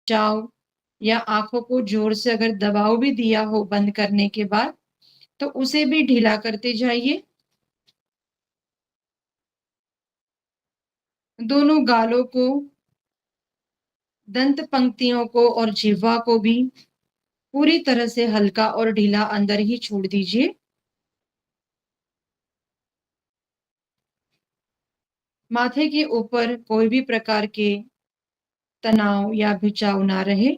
जाओ या आंखों को जोर से अगर दबाव भी दिया हो बंद करने के बाद, तो उसे भी ढीला करते जाइए। दोनों गालों को, दंत पंक्तियों को और जिह्वा को भी पूरी तरह से हल्का और ढीला अंदर ही छोड़ दीजिए। माथे के ऊपर कोई भी प्रकार के तनाव या खिंचाव ना रहे।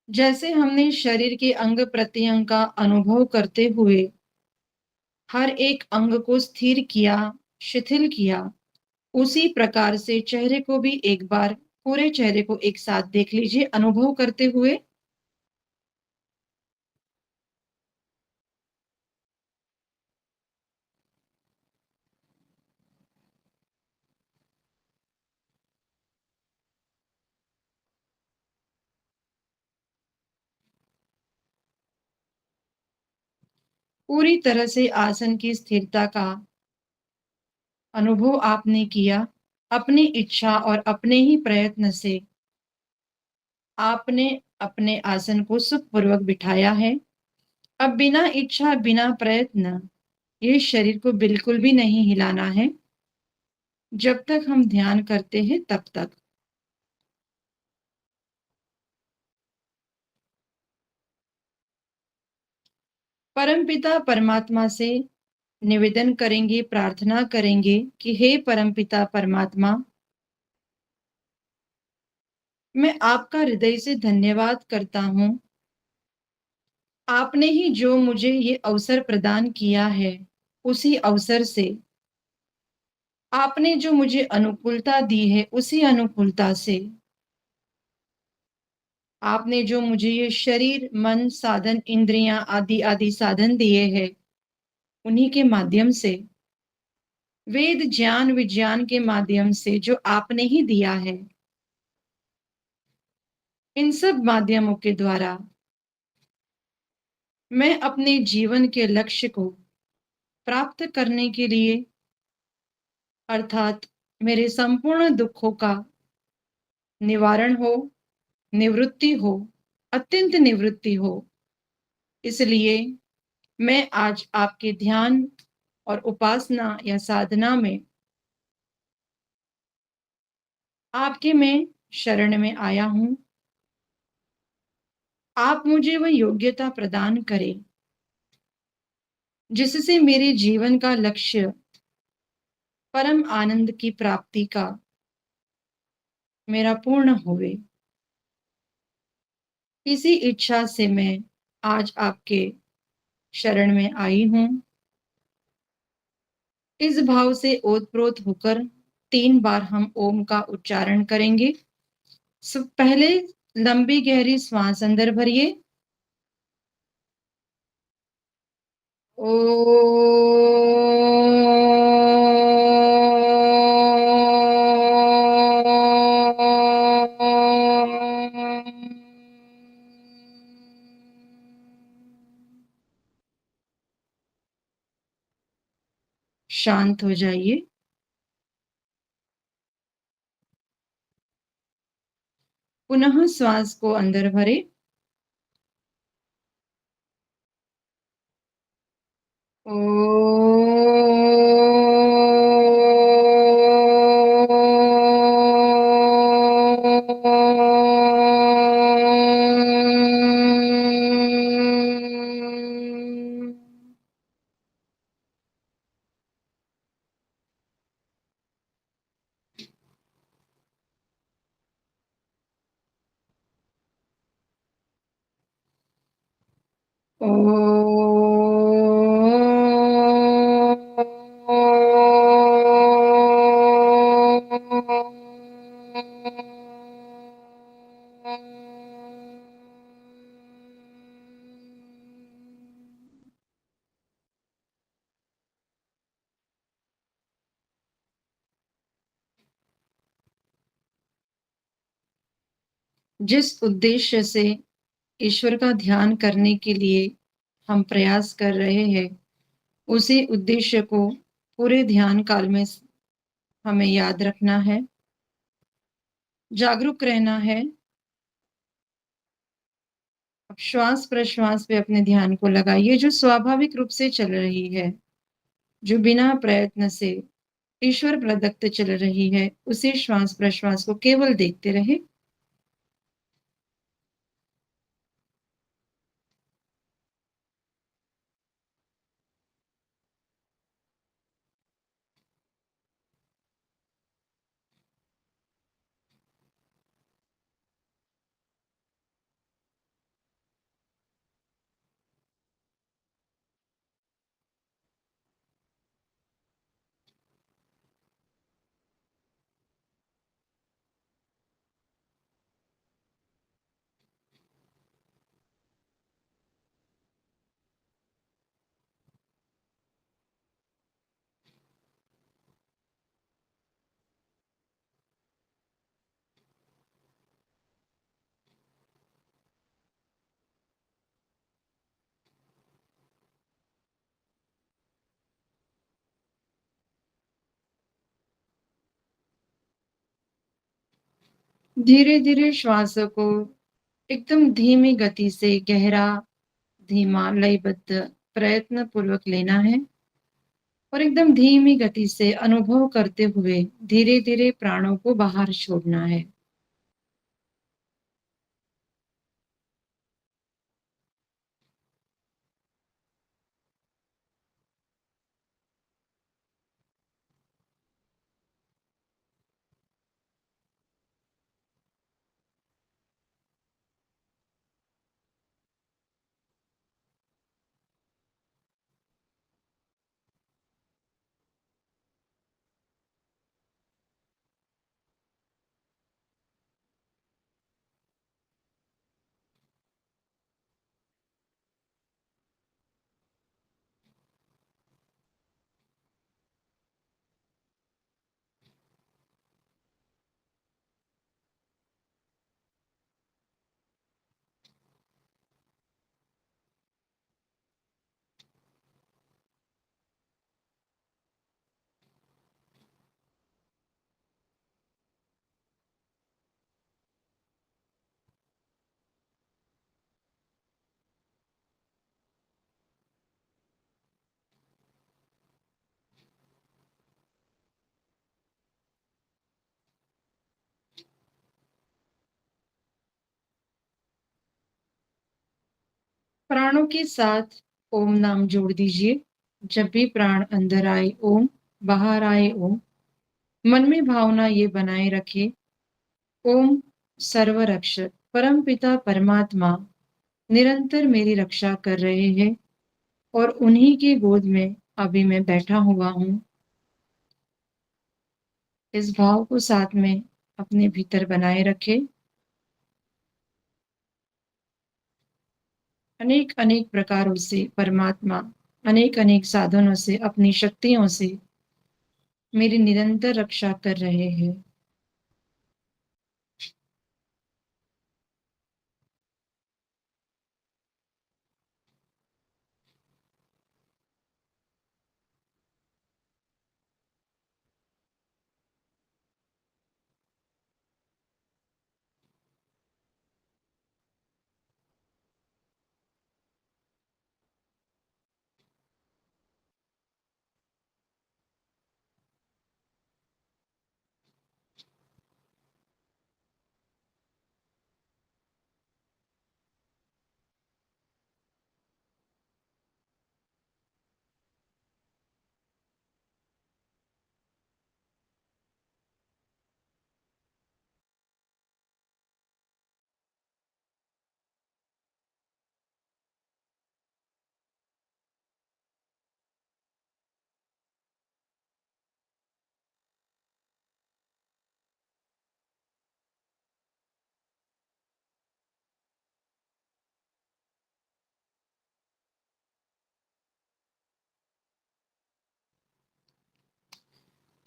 जैसे हमने शरीर के अंग प्रत्यंग का अनुभव करते हुए हर एक अंग को स्थिर किया, शिथिल किया, उसी प्रकार से चेहरे को भी एक बार पूरे चेहरे को एक साथ देख लीजिए अनुभव करते हुए। पूरी तरह से आसन की स्थिरता का अनुभव आपने किया। अपनी इच्छा और अपने ही प्रयत्न से आपने अपने आसन को सुखपूर्वक बिठाया है। अब बिना इच्छा, बिना प्रयत्न ये शरीर को बिल्कुल भी नहीं हिलाना है। जब तक हम ध्यान करते हैं तब तक। परमपिता परमात्मा से निवेदन करेंगे, प्रार्थना करेंगे कि हे परमपिता परमात्मा, मैं आपका हृदय से धन्यवाद करता हूँ। आपने ही जो मुझे ये अवसर प्रदान किया है, उसी अवसर से आपने जो मुझे अनुकूलता दी है, उसी अनुकूलता से आपने जो मुझे ये शरीर, मन, साधन, इंद्रियां आदि आदि साधन दिए हैं, उन्हीं के माध्यम से, वेद ज्ञान विज्ञान के माध्यम से जो आपने ही दिया है, इन सब माध्यमों के द्वारा मैं अपने जीवन के लक्ष्य को प्राप्त करने के लिए, अर्थात मेरे संपूर्ण दुखों का निवारण हो, निवृत्ति हो, अत्यंत निवृत्ति हो, इसलिए मैं आज आपके ध्यान और उपासना या साधना में आपके मैं शरण में आया हूं। आप मुझे वह योग्यता प्रदान करें जिससे मेरे जीवन का लक्ष्य परम आनंद की प्राप्ति का मेरा पूर्ण होवे। इसी इच्छा से मैं आज आपके शरण में आई हूं। इस भाव से ओतप्रोत होकर 3 बार हम ओम का उच्चारण करेंगे। पहले लंबी गहरी श्वास अंदर भरिए। ओ शांत हो जाइए। पुनः श्वास को अंदर भरे। ओ जिस उद्देश्य से ईश्वर का ध्यान करने के लिए हम प्रयास कर रहे हैं, उसी उद्देश्य को पूरे ध्यान काल में हमें याद रखना है। जागरूक रहना है। अब श्वास प्रश्वास पे अपने ध्यान को लगाइए जो स्वाभाविक रूप से चल रही है, जो बिना प्रयत्न से ईश्वर प्रदत्त चल रही है, उसी श्वास प्रश्वास को केवल देखते रहे। धीरे धीरे श्वासों को एकदम धीमी गति से गहरा, धीमा, लयबद्ध, प्रयत्न पूर्वक लेना है और एकदम धीमी गति से अनुभव करते हुए धीरे धीरे प्राणों को बाहर छोड़ना है। प्राणों के साथ ओम नाम जोड़ दीजिए। जब भी प्राण अंदर आए ओम, बाहर आए ओम। मन में भावना ये बनाए रखे, ओम सर्वरक्षक परम पिता परमात्मा निरंतर मेरी रक्षा कर रहे हैं और उन्हीं की गोद में अभी मैं बैठा हुआ हूँ। इस भाव को साथ में अपने भीतर बनाए रखे। अनेक अनेक प्रकारों से परमात्मा अनेक अनेक साधनों से अपनी शक्तियों से मेरी निरंतर रक्षा कर रहे हैं।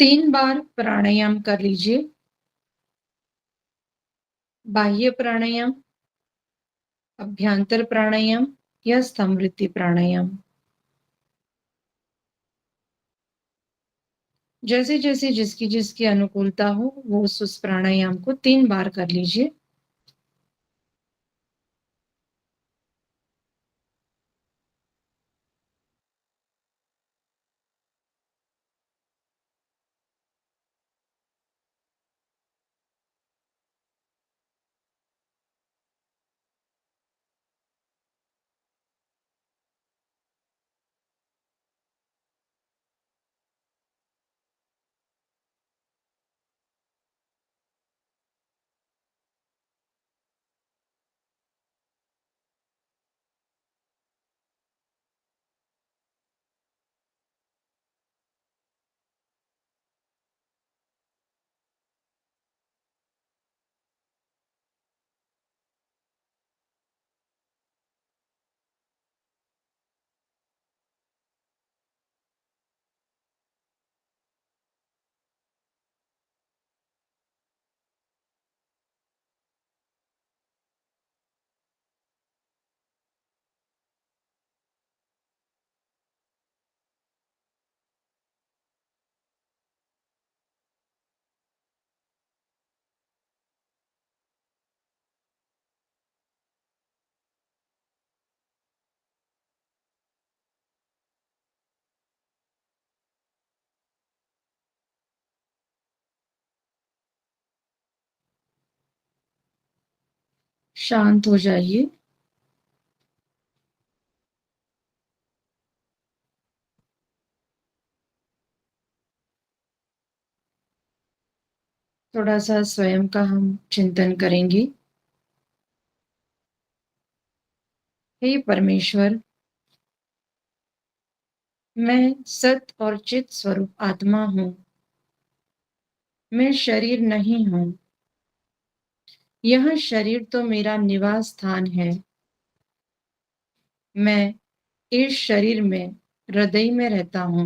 तीन बार प्राणायाम कर लीजिए। बाह्य प्राणायाम, अभ्यंतर प्राणायाम या समृद्धि प्राणायाम। जैसे जैसे जिसकी जिसकी अनुकूलता हो वो उस प्राणायाम को 3 बार कर लीजिए। शांत हो जाइए। थोड़ा-सा स्वयं का हम चिंतन करेंगे। हे परमेश्वर, मैं सत और चित स्वरूप आत्मा हूँ। मैं शरीर नहीं हूँ। यह शरीर तो मेरा निवास स्थान है। मैं इस शरीर में हृदय में रहता हूँ।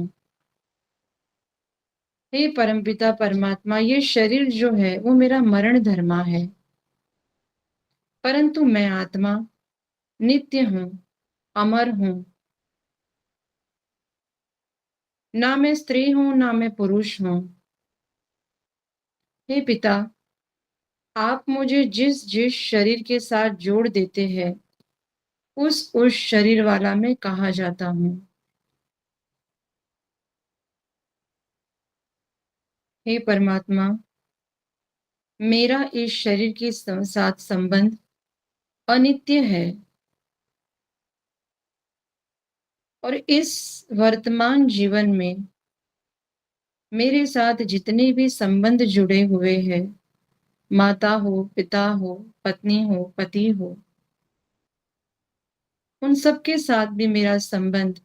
हे परमपिता परमात्मा, ये शरीर जो है वो मेरा मरण धर्मा है, परंतु मैं आत्मा नित्य हूँ, अमर हूँ। ना मैं स्त्री हूँ, ना मैं पुरुष हूँ। हे पिता, आप मुझे जिस जिस शरीर के साथ जोड़ देते हैं, उस शरीर वाला मैं कहा जाता हूँ। हे परमात्मा, मेरा इस शरीर के साथ संबंध अनित्य है और इस वर्तमान जीवन में मेरे साथ जितने भी संबंध जुड़े हुए हैं, माता हो, पिता हो, पत्नी हो, पति हो, उन सब के साथ भी मेरा संबंध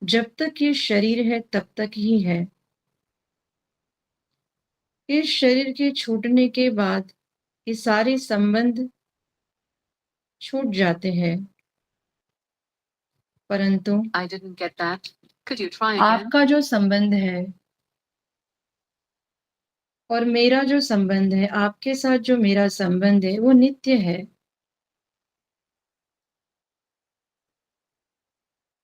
जब तक ये शरीर है तब तक ही है। इस शरीर के छूटने के बाद ये सारे संबंध छूट जाते हैं, परंतु I didn't get that. Could you try again? आपका जो संबंध है और मेरा जो संबंध है, आपके साथ जो मेरा संबंध है, वो नित्य है।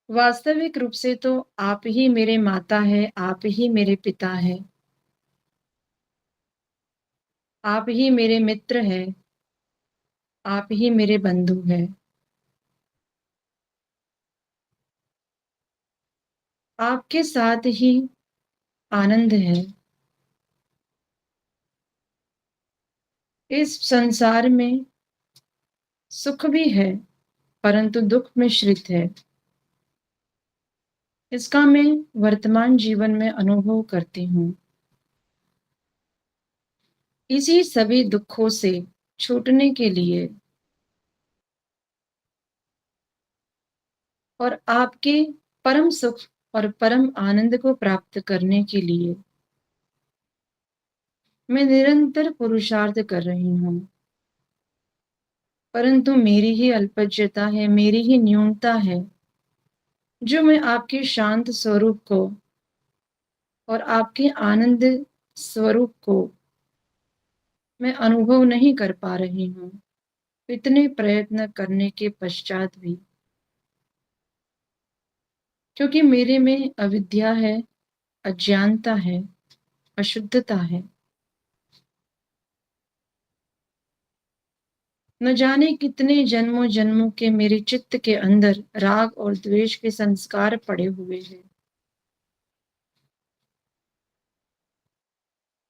वास्तविक रूप से तो आप ही मेरे माता है, आप ही मेरे पिता है, आप ही मेरे मित्र है, आप ही मेरे बंधु है। आपके साथ ही आनंद है। इस संसार में सुख भी है, परंतु दुख मिश्रित है। इसका मैं वर्तमान जीवन में अनुभव करती हूँ। इसी सभी दुखों से छूटने के लिए और आपके परम सुख और परम आनंद को प्राप्त करने के लिए मैं निरंतर पुरुषार्थ कर रही हूँ, परंतु मेरी ही अल्पज्यता है, मेरी ही न्यूनता है, जो मैं आपके शांत स्वरूप को और आपके आनंद स्वरूप को मैं अनुभव नहीं कर पा रही हूँ, इतने प्रयत्न करने के पश्चात भी। क्योंकि मेरे में अविद्या है, अज्ञानता है, अशुद्धता है। न जाने कितने जन्मों जन्मों के मेरे चित्त के अंदर राग और द्वेष के संस्कार पड़े हुए हैं।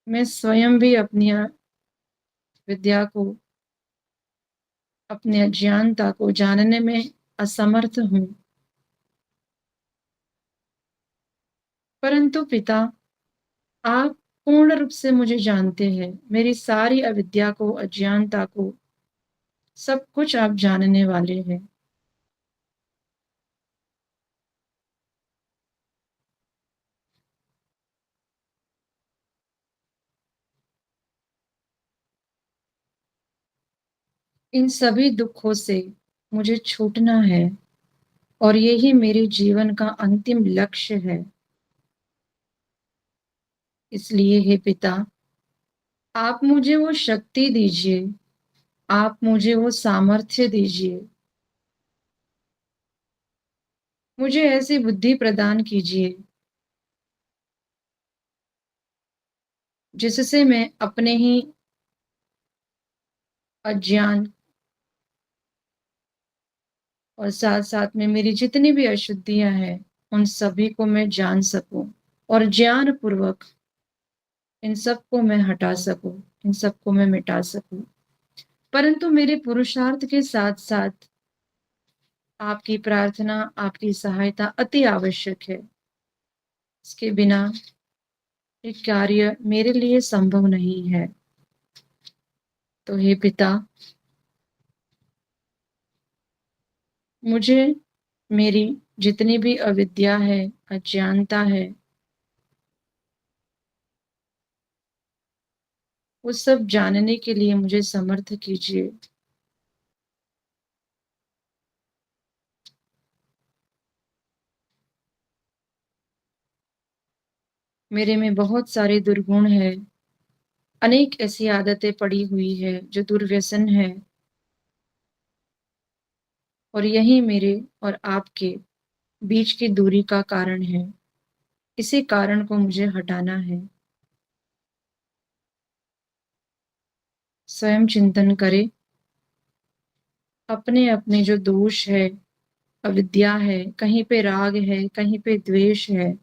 मैं स्वयं भी अपनी विद्या को, अपनी अज्ञानता को जानने में असमर्थ हूँ। परंतु पिता, आप पूर्ण रूप से मुझे जानते हैं। मेरी सारी अविद्या को, अज्ञानता को, सब कुछ आप जानने वाले हैं। इन सभी दुखों से मुझे छूटना है और यही मेरे जीवन का अंतिम लक्ष्य है। इसलिए हे पिता, आप मुझे वो शक्ति दीजिए, आप मुझे वो सामर्थ्य दीजिए, मुझे ऐसी बुद्धि प्रदान कीजिए जिससे मैं अपने ही अज्ञान और साथ-साथ में मेरी जितनी भी अशुद्धियाँ हैं, उन सभी को मैं जान सकूँ और ज्ञान पूर्वक इन सबको मैं हटा सकूँ, इन सबको मैं मिटा सकूँ। परंतु मेरे पुरुषार्थ के साथ-साथ आपकी प्रार्थना, आपकी सहायता अति आवश्यक है। इसके बिना ये कार्य मेरे लिए संभव नहीं है। तो हे पिता, मुझे मेरी जितनी भी अविद्या है, अज्ञानता है, वो सब जानने के लिए मुझे समर्थ कीजिए। मेरे में बहुत सारे दुर्गुण हैं, अनेक ऐसी आदतें पड़ी हुई है जो दुर्व्यसन है और यही मेरे और आपके बीच की दूरी का कारण है। इसी कारण को मुझे हटाना है। स्वयं चिंतन करें, अपने-अपने जो दोष है, अविद्या है, कहीं पे राग है, कहीं पे द्वेष है,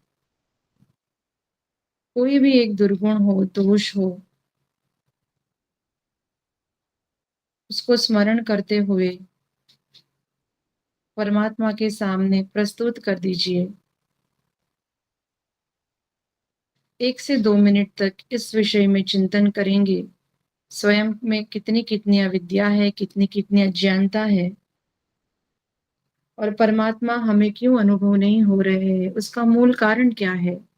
कोई भी एक दुर्गुण हो, दोष हो, उसको स्मरण करते हुए परमात्मा के सामने प्रस्तुत कर दीजिए। 1 से 2 मिनट तक इस विषय में चिंतन करेंगे। स्वयं में कितनी-कितनी अविद्या है, कितनी-कितनी अज्ञानता है और परमात्मा हमें क्यों अनुभव नहीं हो रहे हैं, उसका मूल कारण क्या है?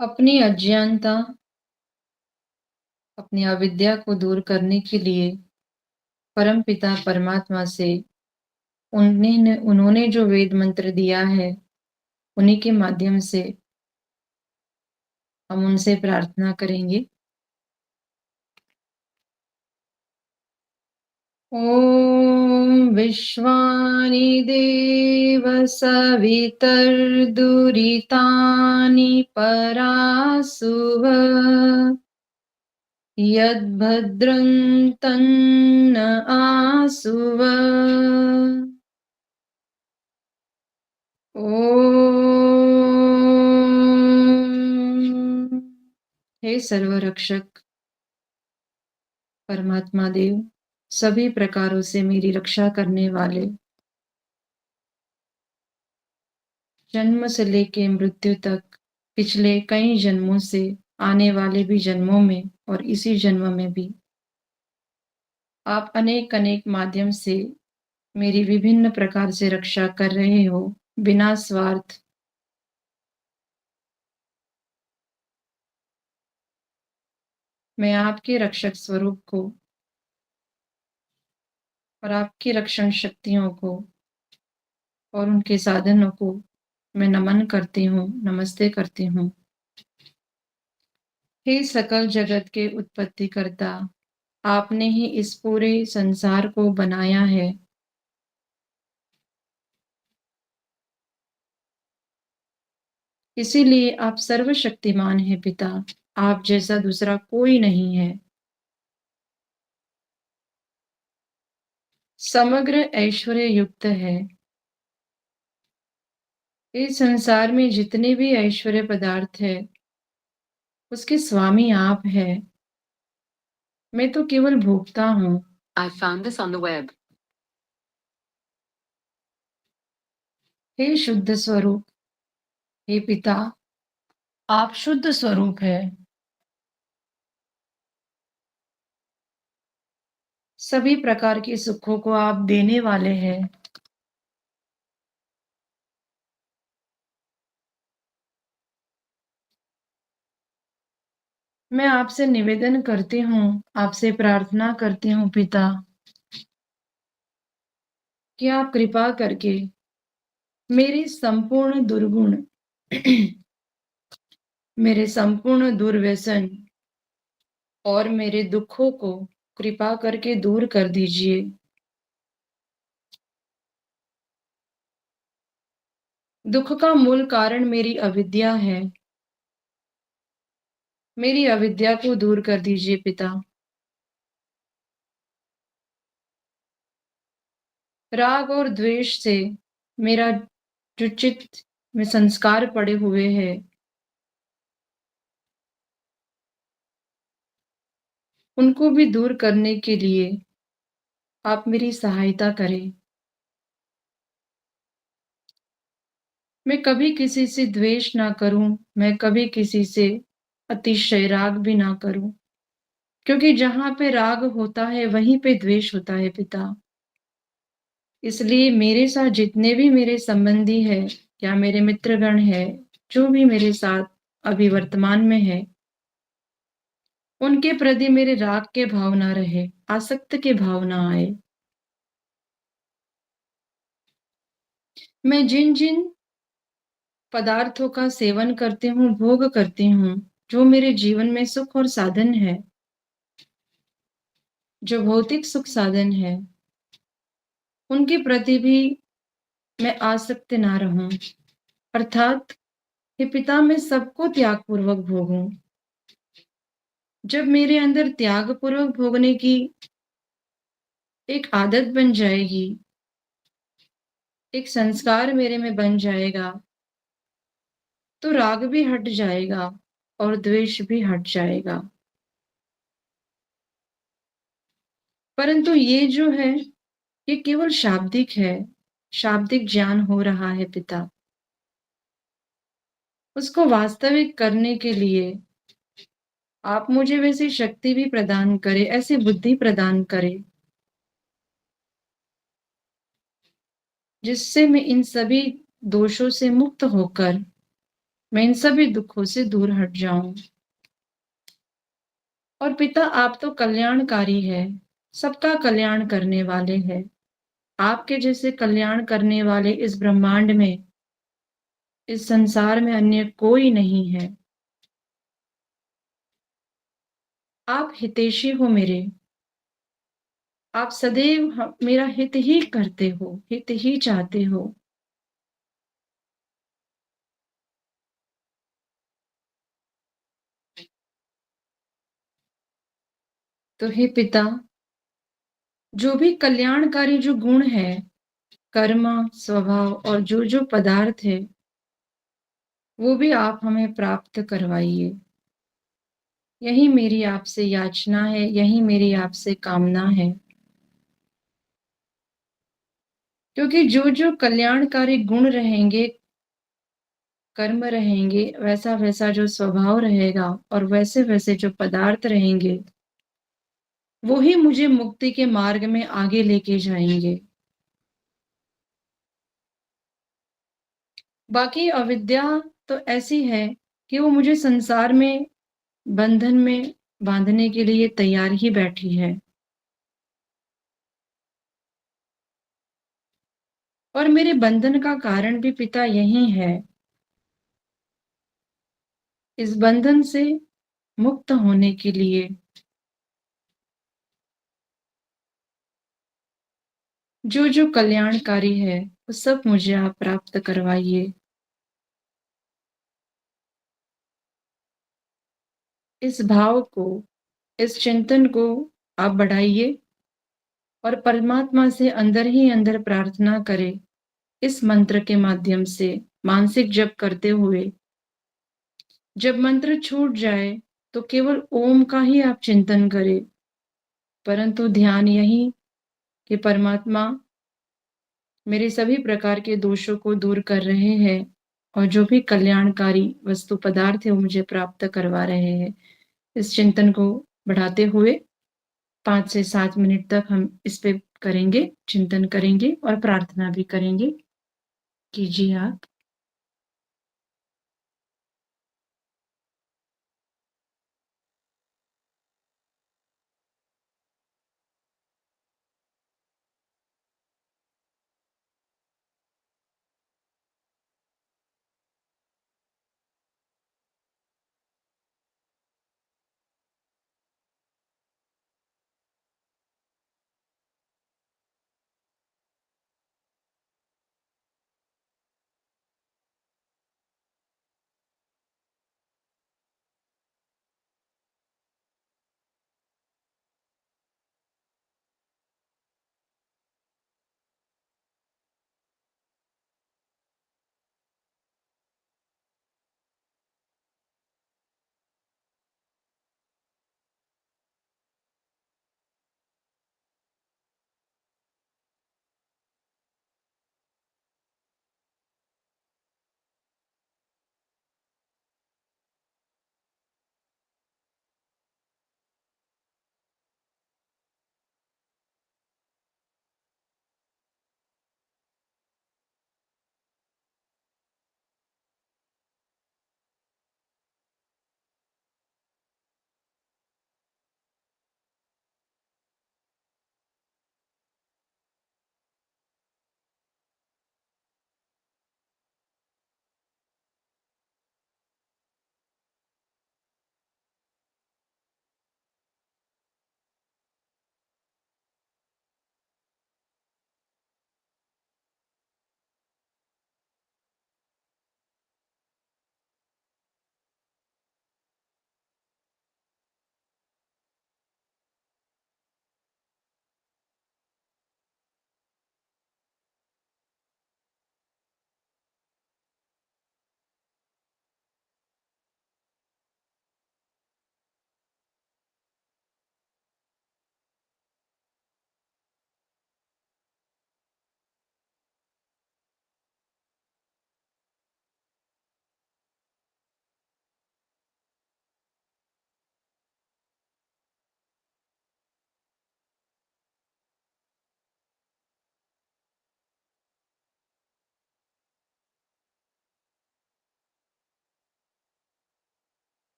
अपनी अज्ञानता, अपनी अविद्या को दूर करने के लिए परमपिता परमात्मा से उन्होंने जो वेद मंत्र दिया है, उन्हीं के माध्यम से हम उनसे प्रार्थना करेंगे। ॐ विश्वानि देव सवितर्दुरितानि परासुव यद्भद्रं तन्न आसुव। ॐ हे सर्वरक्षक परमात्मा देव, सभी प्रकारों से मेरी रक्षा करने वाले, जन्म से लेके मृत्यु तक, पिछले कई जन्मों से, आने वाले भी जन्मों में और इसी जन्म में भी आप अनेक अनेक माध्यम से मेरी विभिन्न प्रकार से रक्षा कर रहे हो, बिना स्वार्थ। मैं आपके रक्षक स्वरूप को और आपकी रक्षण शक्तियों को और उनके साधनों को मैं नमन करती हूँ, नमस्ते करती हूँ। हे सकल जगत के उत्पत्तिकर्ता, आपने ही इस पूरे संसार को बनाया है। इसीलिए आप सर्वशक्तिमान हैं पिता, आप जैसा दूसरा कोई नहीं है। समग्र ऐश्वर्य युक्त है। इस संसार में जितने भी ऐश्वर्य पदार्थ है, उसके स्वामी आप हैं। मैं तो केवल भोगता हूँ। I found this on the web. हे शुद्ध स्वरूप, हे पिता, आप शुद्ध स्वरूप है। सभी प्रकार के सुखों को आप देने वाले हैं। मैं आपसे निवेदन करती हूँ, आपसे प्रार्थना करती हूँ पिता, कि आप कृपा करके मेरे संपूर्ण दुर्गुण मेरे संपूर्ण दुर्व्यसन और मेरे दुखों को कृपा करके दूर कर दीजिए। दुख का मूल कारण मेरी अविद्या है। मेरी अविद्या को दूर कर दीजिए पिता। राग और द्वेष से मेरा जो चित्त में संस्कार पड़े हुए हैं, उनको भी दूर करने के लिए आप मेरी सहायता करें। मैं कभी किसी से द्वेष ना करूं, मैं कभी किसी से अतिशय राग भी ना करूं, क्योंकि जहां पे राग होता है वहीं पे द्वेष होता है पिता। इसलिए मेरे साथ जितने भी मेरे संबंधी है या मेरे मित्रगण है, जो भी मेरे साथ अभी वर्तमान में है, उनके प्रति मेरे राग के भाव ना रहे, आसक्त के भाव ना आए। मैं जिन जिन पदार्थों का सेवन करती हूँ, भोग करती हूँ, जो मेरे जीवन में सुख और साधन है, जो भौतिक सुख साधन है, उनके प्रति भी मैं आसक्त ना रहूं। अर्थात हे पिता, मैं सबको त्याग पूर्वक भोगूं। जब मेरे अंदर त्याग पूर्वक भोगने की एक आदत बन जाएगी, एक संस्कार मेरे में बन जाएगा, तो राग भी हट जाएगा और द्वेष भी हट जाएगा। परंतु ये जो है, ये केवल शाब्दिक है, शाब्दिक ज्ञान हो रहा है पिता। उसको वास्तविक करने के लिए आप मुझे वैसी शक्ति भी प्रदान करें, ऐसी बुद्धि प्रदान करें, जिससे मैं इन सभी दोषों से मुक्त होकर मैं इन सभी दुखों से दूर हट जाऊं। और पिता, आप तो कल्याणकारी है, सबका कल्याण करने वाले हैं। आपके जैसे कल्याण करने वाले इस ब्रह्मांड में, इस संसार में अन्य कोई नहीं है। आप हितैषी हो मेरे। आप सदैव मेरा हित ही करते हो, हित ही चाहते हो। तो हे पिता, जो भी कल्याणकारी जो गुण है, कर्म, स्वभाव और जो जो पदार्थ है, वो भी आप हमें प्राप्त करवाइए। यही मेरी आपसे याचना है, यही मेरी आपसे कामना है। क्योंकि जो जो कल्याणकारी गुण रहेंगे, कर्म रहेंगे, वैसा वैसा जो स्वभाव रहेगा और वैसे वैसे जो पदार्थ रहेंगे, वो ही मुझे मुक्ति के मार्ग में आगे लेके जाएंगे। बाकी अविद्या तो ऐसी है कि वो मुझे संसार में बंधन में बांधने के लिए तैयार ही बैठी है। और मेरे बंधन का कारण भी पिता यही है। इस बंधन से मुक्त होने के लिए जो जो कल्याणकारी है, वो सब मुझे आप प्राप्त करवाइए। इस भाव को, इस चिंतन को आप बढ़ाइए और परमात्मा से अंदर ही अंदर प्रार्थना करें। इस मंत्र के माध्यम से मानसिक जप करते हुए जब मंत्र छूट जाए तो केवल ओम का ही आप चिंतन करें, परंतु ध्यान यही कि परमात्मा मेरे सभी प्रकार के दोषों को दूर कर रहे हैं और जो भी कल्याणकारी वस्तु पदार्थ है वो मुझे प्राप्त करवा रहे हैं। इस चिंतन को बढ़ाते हुए 5 से 7 मिनट तक हम इस पे करेंगे, चिंतन करेंगे और प्रार्थना भी करेंगे। कीजिए आप।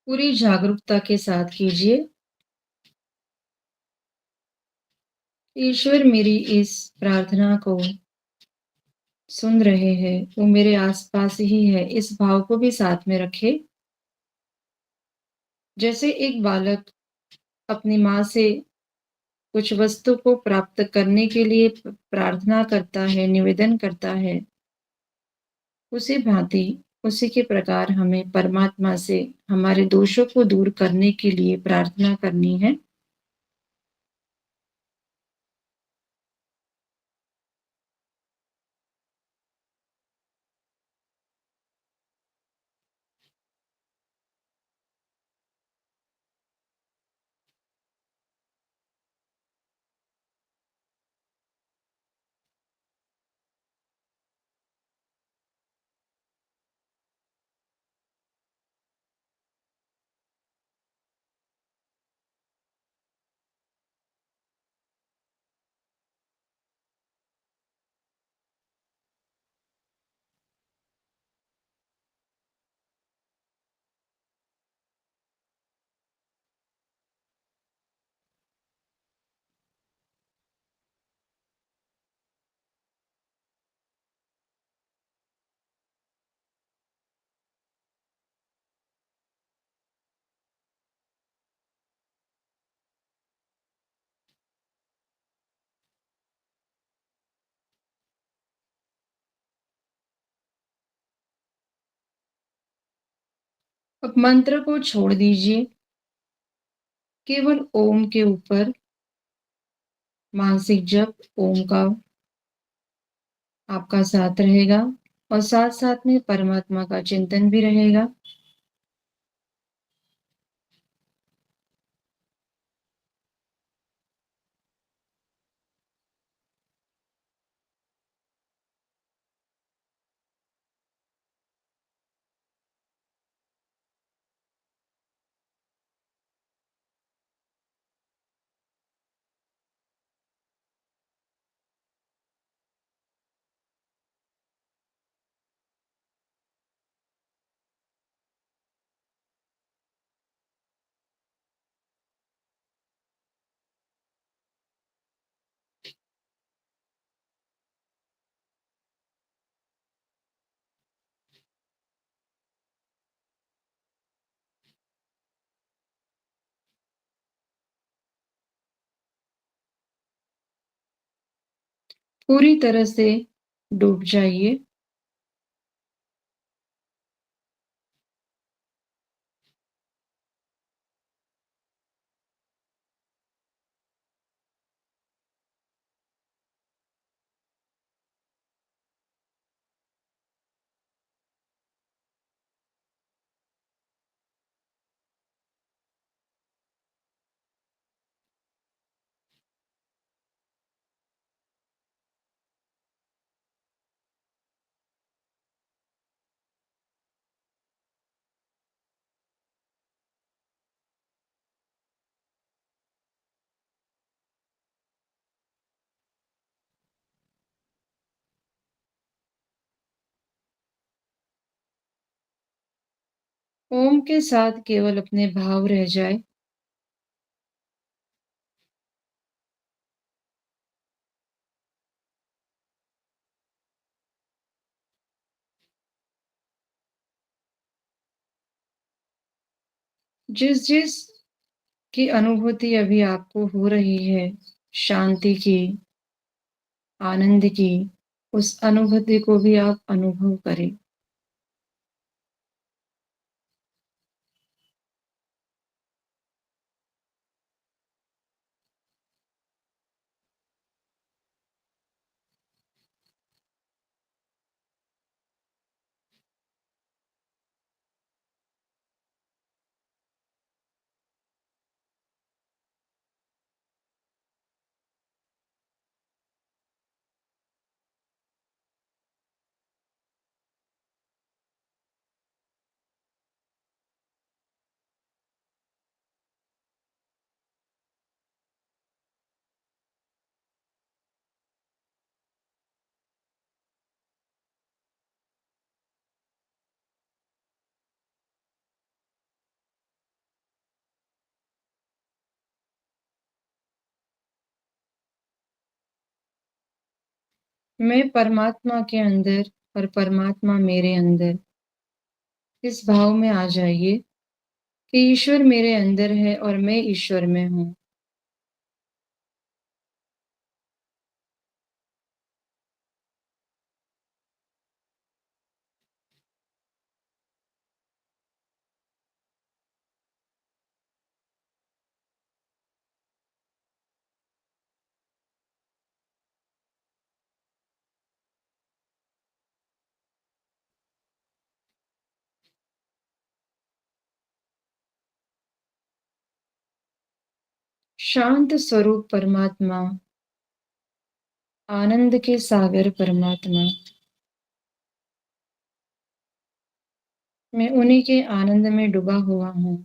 पूरी जागरूकता के साथ कीजिए। ईश्वर मेरी इस प्रार्थना को सुन रहे हैं, वो मेरे आसपास ही है। इस भाव को भी साथ में रखें। जैसे एक बालक अपनी माँ से कुछ वस्तु को प्राप्त करने के लिए प्रार्थना करता है, निवेदन करता है, उसी भांति, उसी के प्रकार हमें परमात्मा से हमारे दोषों को दूर करने के लिए प्रार्थना करनी है। अब मंत्र को छोड़ दीजिए। केवल ओम के ऊपर मानसिक जप ओम का आपका साथ रहेगा और साथ-साथ में परमात्मा का चिंतन भी रहेगा। पूरी तरह से डूब जाइए। ओम के साथ केवल अपने भाव रह जाए। जिस-जिस की अनुभूति अभी आपको हो रही है, शांति की, आनंद की, उस अनुभूति को भी आप अनुभव करें। मैं परमात्मा के अंदर और परमात्मा मेरे अंदर, इस भाव में आ जाइए कि ईश्वर मेरे अंदर है और मैं ईश्वर में हूँ। शांत स्वरूप परमात्मा, आनंद के सागर परमात्मा, मैं उन्हीं के आनंद में डूबा हुआ हूँ।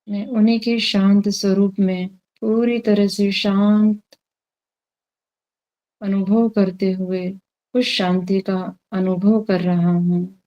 मैं उन्हीं के शांत स्वरूप में पूरी तरह से शांत अनुभव करते हुए उस शांति का अनुभव कर रहा हूँ।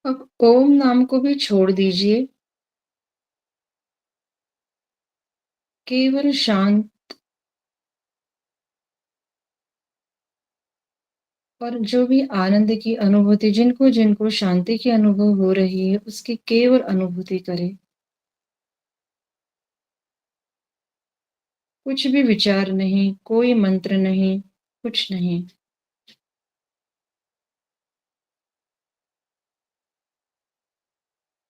अब ओम नाम को भी छोड़ दीजिए। केवल शांत और जो भी आनंद की अनुभूति, जिनको जिनको शांति की अनुभव हो रही है, उसकी केवल अनुभूति करें। कुछ भी विचार नहीं, कोई मंत्र नहीं, कुछ नहीं।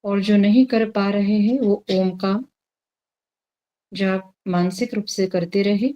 और जो नहीं कर पा रहे हैं वो ओम का जाप मानसिक रूप से करते रहे।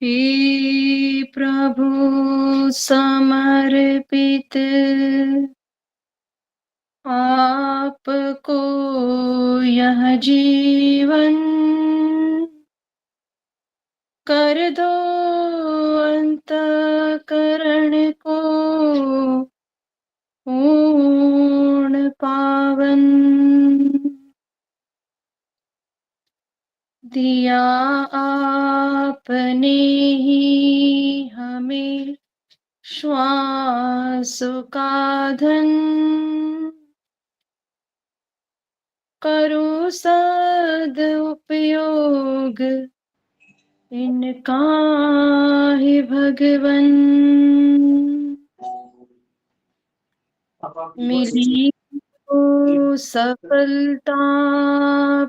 हे प्रभु समर्पित आपको यह जीवन कर दो अंतःकरण को पूर्ण पावन। दिया आपने ही हमें श्वास का धन, करो सद उपयोग इनका हे भगवन। मिली को सफलता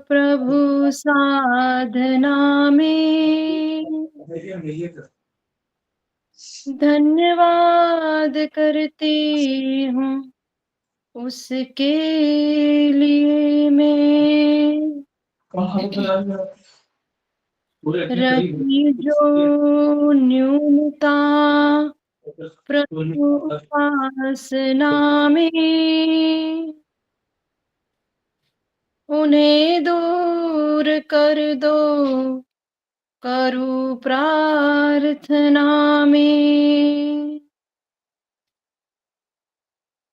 प्रभु साधना में, धन्यवाद करती हूँ उसके लिए मैं। रही जो न्यूनता प्रभु उपासना में, उन्हें दूर कर दो करूं प्रार्थना में।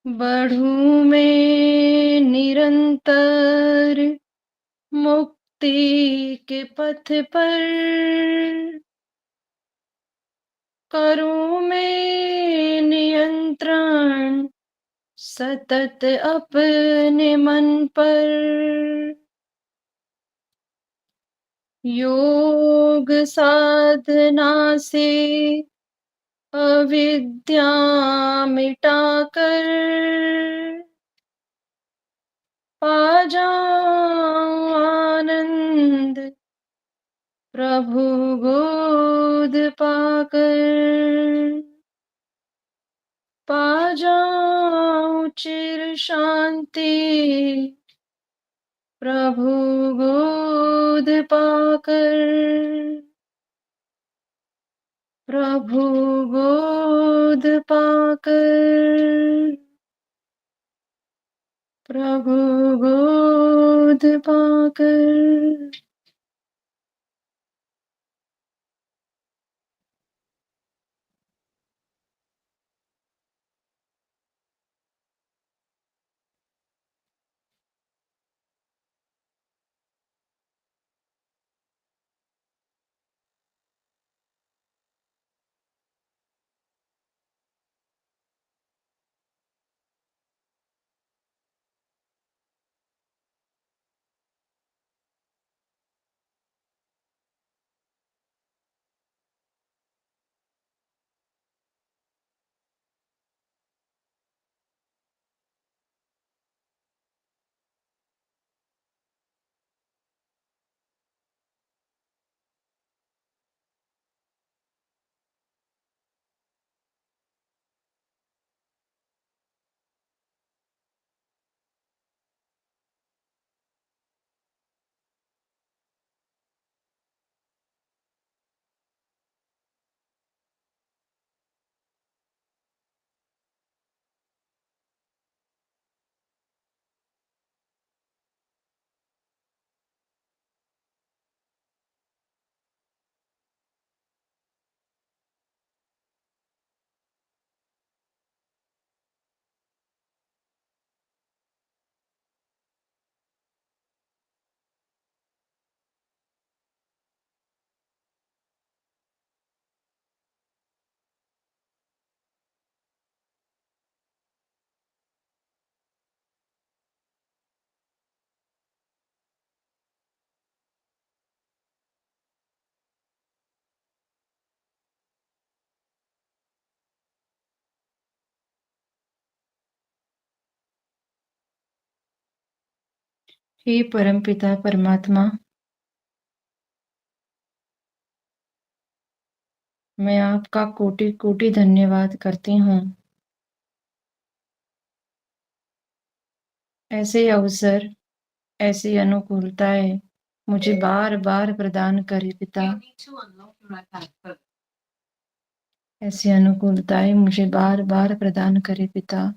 बढ़ूं मैं निरंतर मुक्ति के पथ पर, करूं मैं नियंत्रण सतत अपने मन पर। योग साधना से अविद्या मिटाकर, पा जाऊं आनंद प्रभु गोद पाकर। पा जाऊं चिर शांति प्रभु गोद पाकर। प्रभु गोद पाकर, प्रभु गोद पाकर। हे परमपिता परमात्मा, मैं आपका कोटि कोटि धन्यवाद करती हूँ। ऐसे अवसर, ऐसी अनुकूलताएं मुझे बार बार प्रदान करे पिता। ऐसी अनुकूलताएं मुझे बार बार प्रदान करे पिता।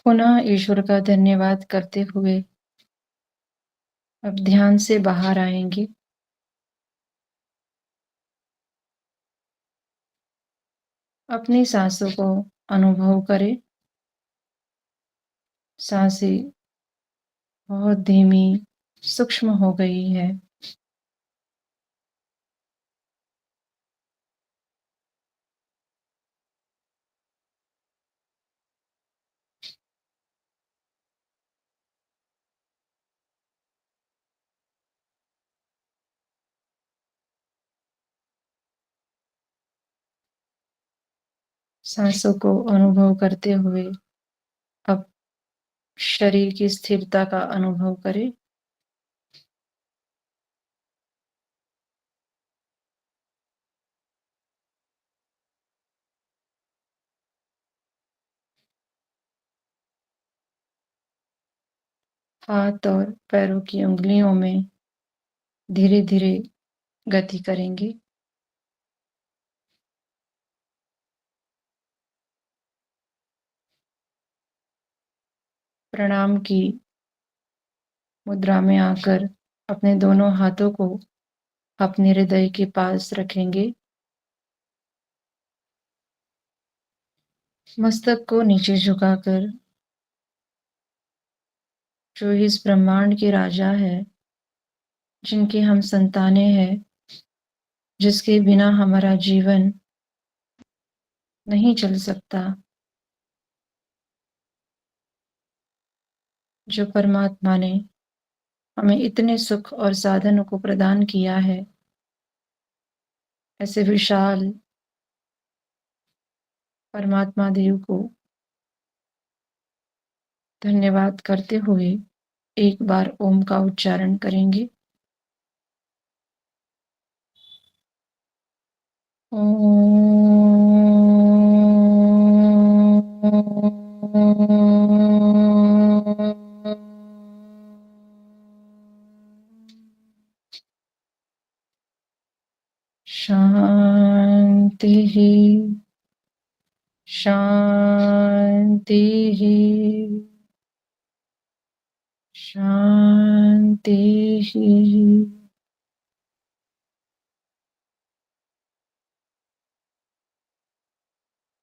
पुनः ईश्वर का धन्यवाद करते हुए अब ध्यान से बाहर आएंगे। अपनी सांसों को अनुभव करें। सांसें बहुत धीमी सूक्ष्म हो गई है। सांसों को अनुभव करते हुए अब शरीर की स्थिरता का अनुभव करें। हाथ और पैरों की उंगलियों में धीरे धीरे गति करेंगे। प्रणाम की मुद्रा में आकर अपने दोनों हाथों को अपने हृदय के पास रखेंगे। मस्तक को नीचे झुकाकर जो इस ब्रह्मांड के राजा है, जिनके हम संतानें हैं, जिसके बिना हमारा जीवन नहीं चल सकता, जो परमात्मा ने हमें इतने सुख और साधनों को प्रदान किया है, ऐसे विशाल परमात्मा देव को धन्यवाद करते हुए एक बार ओम का उच्चारण करेंगे। शांति ही शांति ही शांति ही।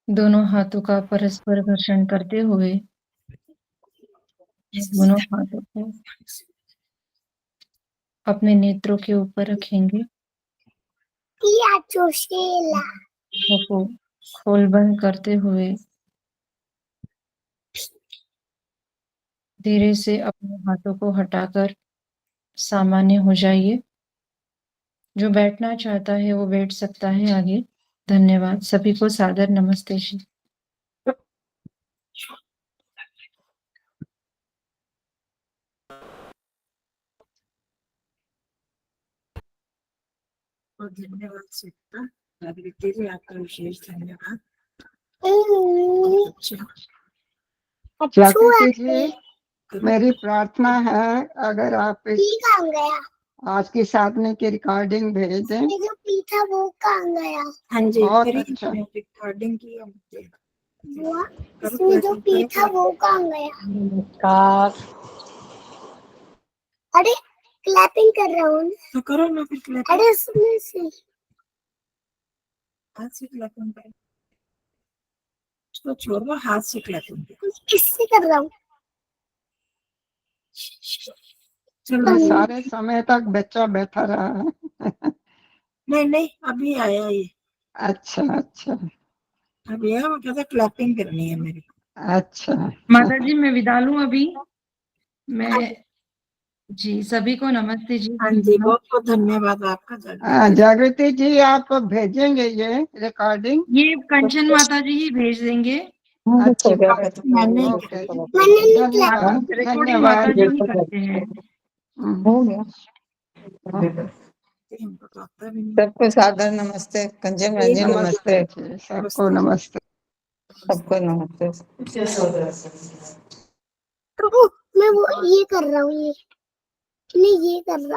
दोनों हाथों का परस्पर घर्षण करते हुए दोनों हाथों को अपने नेत्रों के ऊपर रखेंगे। आँखों को खोल बंद करते हुए धीरे से अपने हाथों को हटाकर सामान्य हो जाइए। जो बैठना चाहता है वो बैठ सकता है आगे। धन्यवाद। सभी को सादर नमस्ते जी। और धन्यवाद सीता जागृति जी, आपका विशेष धन्यवाद। जागृति जी, मेरी प्रार्थना है अगर आप आज की साधना की रिकॉर्डिंग भेज दें। जो पीछा वो कहाँ गया? हाँ जी, बहुत करी अच्छा। रिकॉर्डिंग की हम इसमें जो पीछा वो कहाँ गया? नमस्कार। अरे क्लैपिंग कर रहा हूँ। तो करो ना फिर क्लैपिंग। अरे इसमें से हाथ से क्लैपिंग कर, उसको छोड़ो, हाथ से क्लैपिंग कर। किससे कर रहा हूँ? मैं सारे समय तक बच्चा बैठा रहा है। नहीं अभी आया ये। अच्छा अच्छा अभी आया, वो कहता क्लैपिंग करनी है मेरे को। अच्छा। माता जी मैं विदा लूं अभी। मैं जी, सभी को नमस्ते जी। हाँ जी, बहुत बहुत धन्यवाद आपका जागृति। जागृति जी, आप भेजेंगे ये रिकॉर्डिंग? ये कंचन माता जी ही भेज देंगे। अच्छी मैंने ओके, मैंने धन्यवाद रिकॉर्डिंग माता जी ही धन्यवाद। करते हैं। हो हमको तो आता भी नहीं। सबको सादर नमस्ते। कंचन जी नमस्ते। जी, सबको नमस्ते। सबको नमस्ते। रुको, मैं वो ये कर रहा हूँ, ये नहीं ये कर रहा हूँ।